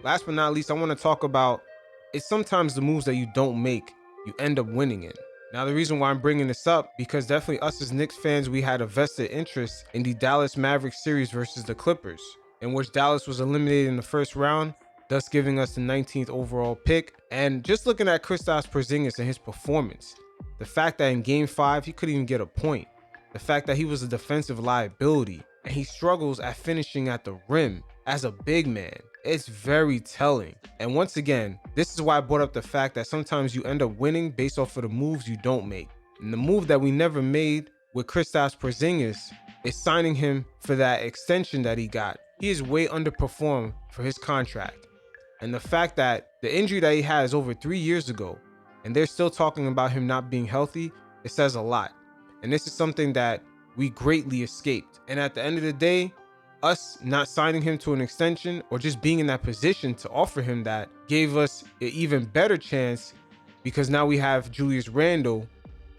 last but not least, I want to talk about it's sometimes the moves that you don't make, you end up winning in. Now, the reason why I'm bringing this up, because definitely us as Knicks fans, we had a vested interest in the Dallas Mavericks series versus the Clippers, in which Dallas was eliminated in the first round, thus giving us the 19th overall pick. And just looking at Kristaps Porzingis and his performance, the fact that in game 5, he couldn't even get a point, the fact that he was a defensive liability, and he struggles at finishing at the rim as a big man, it's very telling. And once again, this is why I brought up the fact that sometimes you end up winning based off of the moves you don't make. And the move that we never made with Kristaps Porzingis is signing him for that extension that he got. He is way underperformed for his contract. And the fact that the injury that he had is over 3 years ago, and they're still talking about him not being healthy, it says a lot. And this is something that we greatly escaped. And at the end of the day, us not signing him to an extension or just being in that position to offer him that gave us an even better chance, because now we have Julius Randle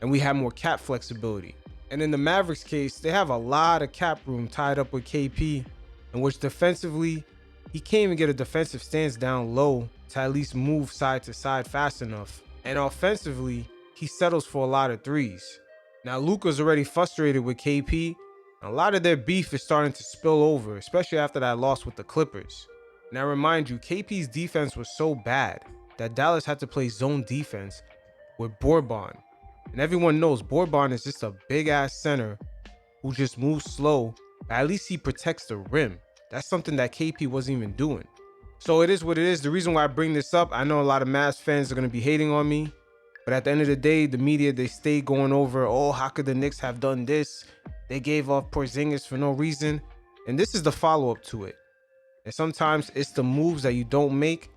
and we have more cap flexibility. And in the Mavericks case, they have a lot of cap room tied up with KP, in which defensively, he can't even get a defensive stance down low to at least move side to side fast enough. And offensively, he settles for a lot of threes. Now, Luka's already frustrated with KP. A lot of their beef is starting to spill over, especially after that loss with the Clippers. Now, remind you, KP's defense was so bad that Dallas had to play zone defense with Borbon. And everyone knows Borbon is just a big-ass center who just moves slow, but at least he protects the rim. That's something that KP wasn't even doing. So it is what it is. The reason why I bring this up, I know a lot of Mavs fans are going to be hating on me, but at the end of the day, the media, they stay going over, oh, how could the Knicks have done this? They gave up Porzingis for no reason. And this is the follow-up to it. And sometimes it's the moves that you don't make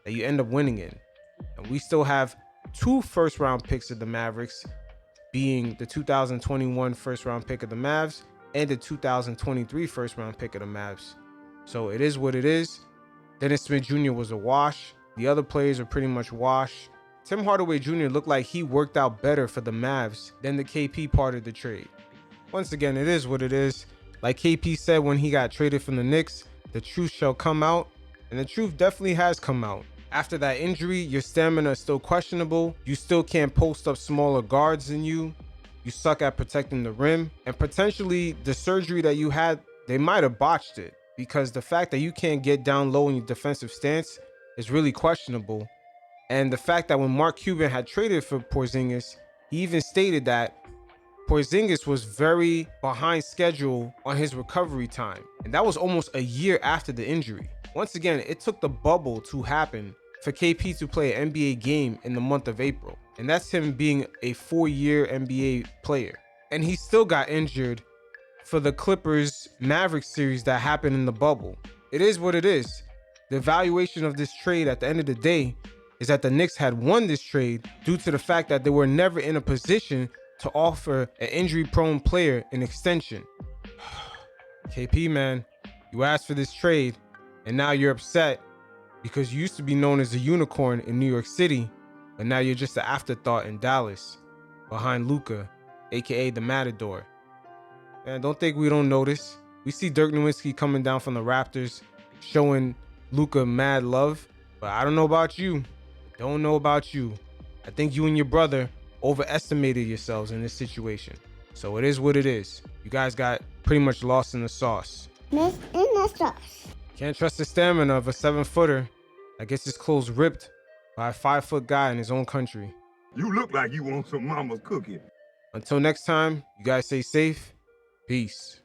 that you end up winning in. And we still have 2 first-round picks of the Mavericks, being the 2021 first-round pick of the Mavs and the 2023 first-round pick of the Mavs. So it is what it is. Dennis Smith Jr. was a wash. The other players are pretty much wash. Tim Hardaway Jr. looked like he worked out better for the Mavs than the KP part of the trade. Once again, it is what it is. Like KP said when he got traded from the Knicks, the truth shall come out, and the truth definitely has come out. After that injury, your stamina is still questionable. You still can't post up smaller guards than you. You suck at protecting the rim, and potentially the surgery that you had, they might have botched it, because the fact that you can't get down low in your defensive stance is really questionable. And the fact that when Mark Cuban had traded for Porzingis, he even stated that Porzingis was very behind schedule on his recovery time. And that was almost a year after the injury. Once again, it took the bubble to happen for KP to play an NBA game in the month of April. And that's him being a 4-year NBA player. And he still got injured for the Clippers Mavericks series that happened in the bubble. It is what it is. The evaluation of this trade at the end of the day is that the Knicks had won this trade due to the fact that they were never in a position to offer an injury-prone player an extension. KP, man, you asked for this trade, and now you're upset because you used to be known as a unicorn in New York City, but now you're just an afterthought in Dallas, behind Luka, aka the Matador. Man, don't think we don't notice. We see Dirk Nowitzki coming down from the Raptors, showing Luka mad love, but I don't know about you. Don't know about you. I think you and your brother overestimated yourselves in this situation. So it is what it is. You guys got pretty much lost in the sauce. Lost in the sauce. Can't trust the stamina of a 7-footer that gets his clothes ripped by a 5-foot guy in his own country. You look like you want some mama's cookie. Until next time, you guys stay safe. Peace.